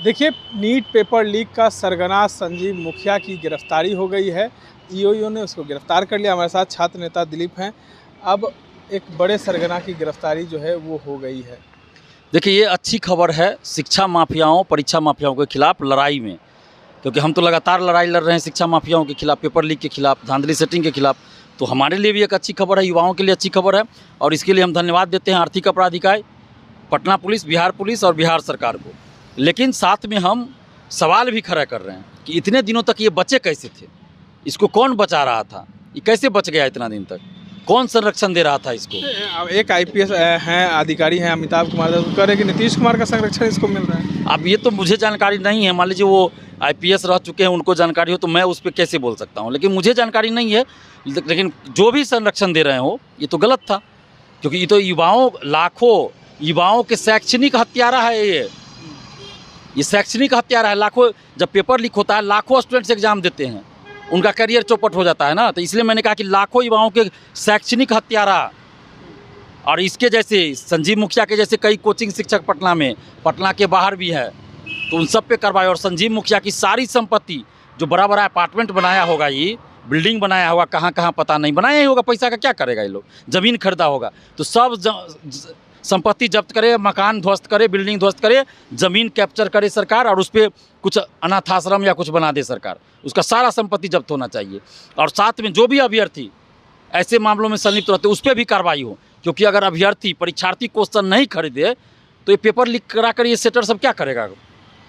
देखिए, NEET paper leak का सरगना संजीव मुखिया की गिरफ्तारी हो गई है। ईओ ने उसको गिरफ्तार कर लिया। हमारे साथ छात्र नेता दिलीप हैं। अब एक बड़े सरगना की गिरफ्तारी जो है वो हो गई है। देखिए, ये अच्छी खबर है शिक्षा माफियाओं, परीक्षा माफियाओं के खिलाफ लड़ाई में, क्योंकि हम तो लगातार लड़ाई लड़ रहे हैं शिक्षा माफियाओं के खिलाफ, पेपर लीक के खिलाफ, धांधली सेटिंग के खिलाफ। तो हमारे लिए भी एक अच्छी खबर है, युवाओं के लिए अच्छी खबर है, और इसके लिए हम धन्यवाद देते हैं आर्थिक अपराध इकाई, पटना पुलिस, बिहार पुलिस और बिहार सरकार को। लेकिन साथ में हम सवाल भी खड़ा कर रहे हैं कि इतने दिनों तक ये बचे कैसे थे, इसको कौन बचा रहा था, ये कैसे बच गया इतना दिन तक, कौन संरक्षण दे रहा था इसको। एक आईपीएस हैं, अधिकारी हैं अमिताभ कुमार, वो कह रहे हैं कि नीतीश कुमार का संरक्षण इसको मिल रहा है। अब ये तो मुझे जानकारी नहीं है, मान लीजिए वो आईपीएस रह चुके हैं, उनको जानकारी हो, तो मैं उस पर कैसे बोल सकता हूँ, लेकिन मुझे जानकारी नहीं है। लेकिन जो भी संरक्षण दे रहे हो ये तो गलत था, क्योंकि ये तो लाखों युवाओं के शैक्षणिक हत्यारा है। ये शैक्षणिक हत्यारा है। लाखों, जब पेपर लीक होता है लाखों स्टूडेंट्स एग्जाम देते हैं, उनका करियर चौपट हो जाता है ना। तो इसलिए मैंने कहा कि लाखों युवाओं के शैक्षणिक हत्यारा, और इसके जैसे संजीव मुखिया के जैसे कई कोचिंग शिक्षक पटना के बाहर भी है, तो उन सब पे कार्रवाई। और संजीव मुखिया की सारी संपत्ति, जो बड़ा बड़ा अपार्टमेंट बनाया होगा, ये बिल्डिंग बनाया होगा, कहाँ कहाँ पता नहीं बनाया ही होगा, पैसा का क्या करेगा ये लोग, ज़मीन खरीदा होगा, तो सब संपत्ति जब्त करे, मकान ध्वस्त करे, बिल्डिंग ध्वस्त करे, ज़मीन कैप्चर करे सरकार, और उस पर कुछ अनाथ आश्रम या कुछ बना दे सरकार, उसका सारा संपत्ति जब्त होना चाहिए। और साथ में जो भी अभ्यर्थी ऐसे मामलों में संलिप्त रहते उस पर भी कार्रवाई हो, क्योंकि अगर अभ्यर्थी परीक्षार्थी क्वेश्चन नहीं खरीदे तो ये पेपर लीक करा कर ये सेटर सब क्या करेगा,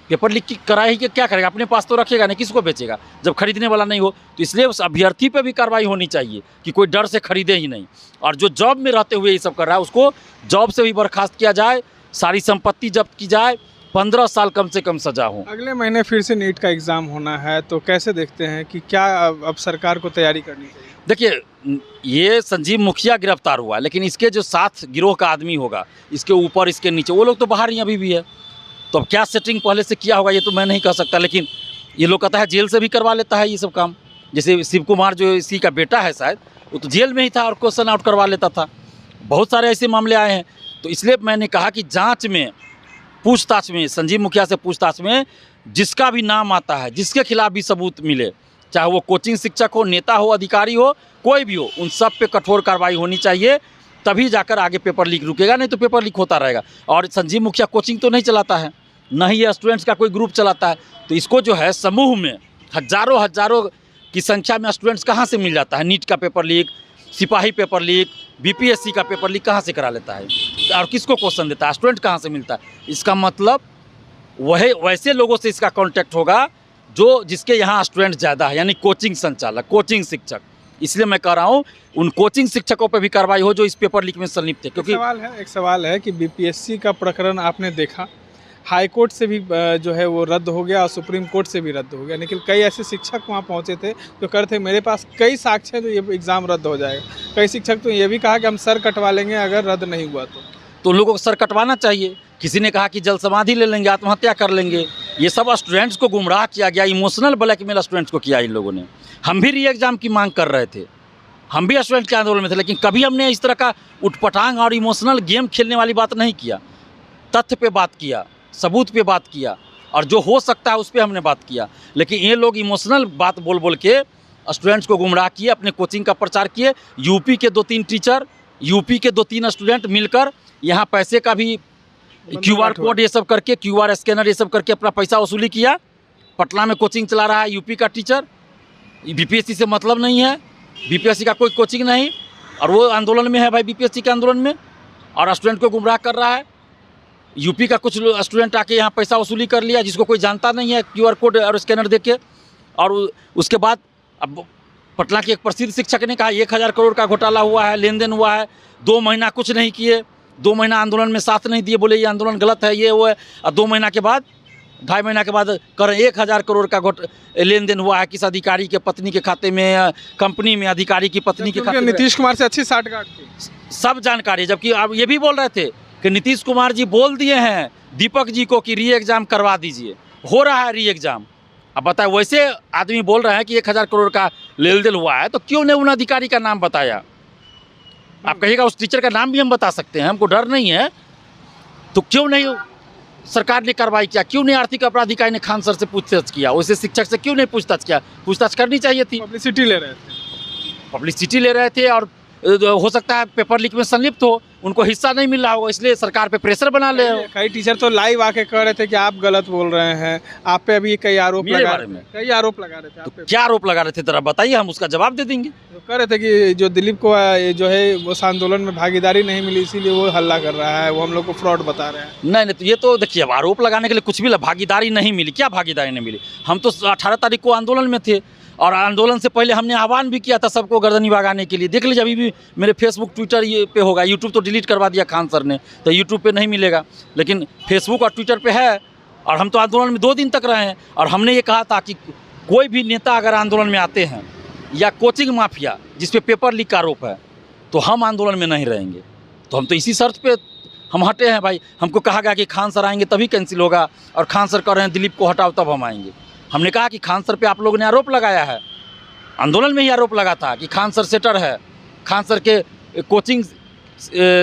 पेपर लीक करा ही क्या करेगा, अपने पास तो रखेगा नहीं, किसको बेचेगा जब खरीदने वाला नहीं हो। तो इसलिए उस अभ्यर्थी पे भी कार्रवाई होनी चाहिए कि कोई डर से खरीदे ही नहीं, और जो जॉब में रहते हुए ये सब कर रहा है उसको जॉब से भी बर्खास्त किया जाए, सारी संपत्ति जब्त की जाए, 15 साल कम से कम सजा हो। अगले महीने फिर से नीट का एग्ज़ाम होना है, तो कैसे देखते हैं कि क्या अब सरकार को तैयारी करनी चाहिए? देखिए, ये संजीव मुखिया गिरफ्तार हुआ, लेकिन इसके जो साथ गिरोह का आदमी होगा, इसके ऊपर इसके नीचे, वो लोग तो बाहर ही अभी भी है। तो अब क्या सेटिंग पहले से किया होगा ये तो मैं नहीं कह सकता, लेकिन ये लोग कहता है जेल से भी करवा लेता है ये सब काम। जैसे शिव कुमार जो इसी का बेटा है शायद, वो तो जेल में ही था और क्वेश्चन आउट करवा लेता था। बहुत सारे ऐसे मामले आए हैं। तो इसलिए मैंने कहा कि जांच में, पूछताछ में, संजीव मुखिया से पूछताछ में जिसका भी नाम आता है, जिसके खिलाफ भी सबूत मिले, चाहे वो कोचिंग शिक्षक हो, नेता हो, अधिकारी हो, कोई भी हो, उन सब पे कठोर कार्रवाई होनी चाहिए, तभी जाकर आगे पेपर लीक रुकेगा, नहीं तो पेपर लीक होता रहेगा। और संजीव मुखिया कोचिंग तो नहीं चलाता है, न ही ये स्टूडेंट्स का कोई ग्रुप चलाता है। तो इसको जो है समूह में हजारों की संख्या में स्टूडेंट्स कहाँ से मिल जाता है। नीट का पेपर लीक, सिपाही पेपर लीक, बीपीएससी का पेपर लीक कहाँ से करा लेता है, और किसको क्वेश्चन देता है, स्टूडेंट कहाँ से मिलता है। इसका मतलब वैसे लोगों से इसका कॉन्टैक्ट होगा जिसके यहाँ स्टूडेंट ज़्यादा है, यानी कोचिंग संचालक, कोचिंग शिक्षक। इसलिए मैं कह रहा हूँ उन कोचिंग शिक्षकों पर भी कार्रवाई हो जो इस पेपर लीक में संलिप्त थे। क्योंकि एक सवाल है कि बीपीएससी का प्रकरण आपने देखा, हाई कोर्ट से भी जो है वो रद्द हो गया और सुप्रीम कोर्ट से भी रद्द हो गया, लेकिन कई ऐसे शिक्षक वहाँ पहुँचे थे जो कहते थे मेरे पास कई साक्ष्य हैं तो ये एग्ज़ाम रद्द हो जाएगा। कई शिक्षक तो ये भी कहा कि हम सर कटवा लेंगे अगर रद्द नहीं हुआ तो उन लोगों को सर कटवाना चाहिए। किसी ने कहा कि जल समाधि ले लेंगे, आत्महत्या कर लेंगे। ये सब स्टूडेंट्स को गुमराह किया गया, इमोशनल ब्लैकमेल स्टूडेंट्स को किया इन लोगों ने। हम भी री एग्ज़ाम की मांग कर रहे थे, हम भी स्टूडेंट के आंदोलन में थे, लेकिन कभी हमने इस तरह का उठपटांग और इमोशनल गेम खेलने वाली बात नहीं किया। तथ्य पे बात किया, सबूत पे बात किया, और जो हो सकता है उस पर हमने बात किया। लेकिन ये लोग इमोशनल बात बोल के स्टूडेंट्स को गुमराह किए, अपने कोचिंग का प्रचार किए। यूपी के 2-3 टीचर, यूपी के 2-3 स्टूडेंट मिलकर यहाँ पैसे का भी QR कोड ये सब करके, QR स्कैनर ये सब करके अपना पैसा वसूली किया। पटना में कोचिंग चला रहा है यूपी का टीचर, बीपीएससी से मतलब नहीं है, बीपीएससी का कोई कोचिंग नहीं, और वो आंदोलन में है भाई, बीपीएससी के आंदोलन में, और स्टूडेंट को गुमराह कर रहा है। यूपी का कुछ स्टूडेंट आके यहाँ पैसा वसूली कर लिया, जिसको कोई जानता नहीं है, QR कोड और स्कैनर देके। और उसके बाद अब पटना के एक प्रसिद्ध शिक्षक ने कहा 1000 करोड़ का घोटाला हुआ है, लेन देन हुआ है। 2 महीना कुछ नहीं किए, 2 महीना आंदोलन में साथ नहीं दिए, बोले ये आंदोलन गलत है, ये वो है। और 2 महीना के बाद, 2.5 महीना के बाद कर 1000 करोड़ का लेन देन हुआ है किस अधिकारी के पत्नी के खाते में, कंपनी में अधिकारी की पत्नी के खाते में। नीतीश कुमार से अच्छी साठगांठ थी, सब जानकारी। जबकि अब ये भी बोल रहे थे कि नीतीश कुमार जी बोल दिए हैं दीपक जी को कि री एग्ज़ाम करवा दीजिए, हो रहा है री एग्ज़ाम। अब बताए, वैसे आदमी बोल रहे हैं कि 1000 करोड़ का लेन देन हुआ है, तो क्यों ने उन अधिकारी का नाम बताया? आप कहिएगा उस टीचर का नाम भी हम बता सकते हैं, हमको डर नहीं है, तो क्यों नहीं सरकार ने कार्रवाई किया? क्यों नहीं आर्थिक अपराध इकाई ने खान सर से पूछताछ किया? वैसे शिक्षक से क्यों नहीं पूछताछ किया? पूछताछ करनी चाहिए थी। पब्लिसिटी ले रहे थे। पब्लिसिटी ले रहे थे और हो सकता है पेपर लीक में संलिप्त हो, उनको हिस्सा नहीं मिल रहा होगा, इसलिए सरकार पे प्रेशर बना ले रहे हो। कई टीचर तो लाइव आके कह रहे थे कि आप गलत बोल रहे हैं, आप पे अभी कई आरोप मेरे लगा बारे रहे में? थे, कई आरोप लगा रहे थे आप पे। क्या आरोप लगा रहे थे, जरा बताइए, हम उसका जवाब दे देंगे। तो कह रहे थे कि जो दिलीप को ये जो है उस आंदोलन में भागीदारी नहीं मिली, इसीलिए वो हल्ला कर रहा है, वो हम लोग को फ्रॉड बता रहे हैं। नहीं, तो ये तो देखिए, अब आरोप लगाने के लिए कुछ भी भागीदारी नहीं मिली। क्या भागीदारी नहीं मिली? हम तो 18 तारीख को आंदोलन में थे और आंदोलन से पहले हमने आह्वान भी किया था सबको गर्दनी भगाने के लिए। देख लीजिए, अभी भी मेरे फेसबुक ट्विटर ये पे होगा, यूट्यूब तो डिलीट करवा दिया खान सर ने, तो यूट्यूब पे नहीं मिलेगा, लेकिन फेसबुक और ट्विटर पे है। और हम तो आंदोलन में 2 दिन तक रहे हैं और हमने ये कहा था कि कोई भी नेता अगर आंदोलन में आते हैं या कोचिंग माफिया जिस पे पेपर लीक का आरोप है, तो हम आंदोलन में नहीं रहेंगे। तो हम तो इसी शर्त पे हम हटे हैं भाई। हमको कहा गया कि खान सर आएंगे तभी कैंसिल होगा, और खान सर कह रहे हैं दिलीप को हटाओ तब हम आएंगे। हमने कहा कि खान सर पे आप लोगों ने आरोप लगाया है, आंदोलन में ही आरोप लगा था कि खान सर सेटर है, खान सर के कोचिंग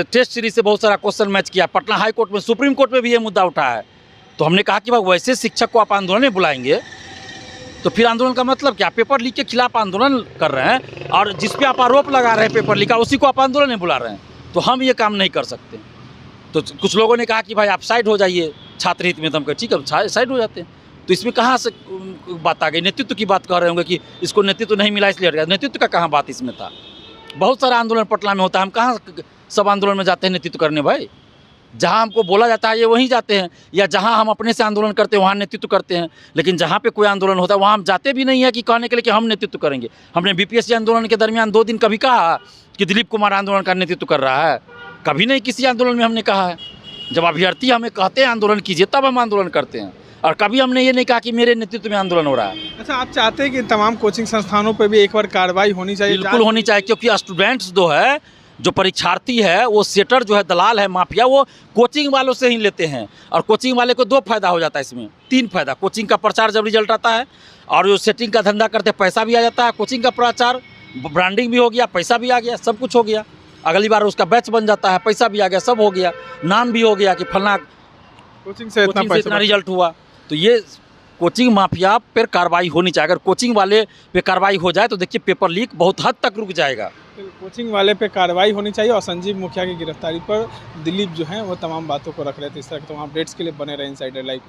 टेस्ट सीरीज से बहुत सारा क्वेश्चन मैच किया, पटना हाई कोर्ट में, सुप्रीम कोर्ट में भी ये मुद्दा उठा है। तो हमने कहा कि भाई वैसे शिक्षक को आप आंदोलन में बुलाएंगे तो फिर आंदोलन का मतलब क्या? पेपर लीक के खिलाफ आंदोलन कर रहे हैं और जिस पे आप आरोप लगा रहे हैं पेपर लीक का, उसी को आप आंदोलन में बुला रहे हैं, तो हम ये काम नहीं कर सकते। तो कुछ लोगों ने कहा कि भाई आप साइड हो जाइए छात्र हित में, तो हम कहे ठीक है साइड हो जाते हैं। तो इसमें कहाँ से बात आ गई? नेतृत्व की बात कर रहे होंगे कि इसको नेतृत्व नहीं मिला इसलिए हट गया। नेतृत्व का कहाँ बात इसमें था? बहुत सारा आंदोलन पटना में होता है, हम कहाँ सब आंदोलन में जाते हैं नेतृत्व करने भाई? जहाँ हमको बोला जाता है ये वहीं जाते हैं, या जहाँ हम अपने से आंदोलन करते हैं वहाँ नेतृत्व करते हैं। लेकिन जहाँ पे कोई आंदोलन होता है वहाँ हम जाते भी नहीं है कि कहने के लिए कि हम नेतृत्व करेंगे। हमने बीपीएससी आंदोलन के दरमियान 2 दिन कभी कहा कि दिलीप कुमार आंदोलन का नेतृत्व कर रहा है? कभी नहीं, किसी आंदोलन में हमने कहा है। जब अभ्यर्थी हमें कहते हैं आंदोलन कीजिए तब हम आंदोलन करते हैं, और कभी हमने ये नहीं कहा कि मेरे नेतृत्व में आंदोलन हो रहा है। अच्छा, आप चाहते हैं कि तमाम कोचिंग संस्थानों पर भी एक बार कार्रवाई होनी चाहिए? बिल्कुल होनी चाहिए, क्योंकि स्टूडेंट्स जो है, जो परीक्षार्थी है, वो सेटर जो है, दलाल है, माफिया, वो कोचिंग वालों से ही लेते हैं। और कोचिंग वाले को 2 फायदा हो जाता है इसमें, 3 फायदा। कोचिंग का प्रचार जब रिजल्ट आता है, और जो सेटिंग का धंधा करते पैसा भी आ जाता है, कोचिंग का प्रचार, ब्रांडिंग भी हो गया, पैसा भी आ गया, सब कुछ हो गया। अगली बार उसका बैच बन जाता है, पैसा भी आ गया, सब हो गया, नाम भी हो गया कि फलना कोचिंग से इतना रिजल्ट हुआ। तो ये कोचिंग माफिया पर कार्रवाई होनी चाहिए। अगर कोचिंग वाले पे कार्रवाई हो जाए तो देखिए पेपर लीक बहुत हद तक रुक जाएगा। कोचिंग वाले पे कार्रवाई होनी चाहिए। और संजीव मुखिया की गिरफ्तारी पर दिलीप जो है वो तमाम बातों को रख रहे थे। इस तरह के तमाम अपडेट्स के लिए बने रहे इनसाइडर लाइव।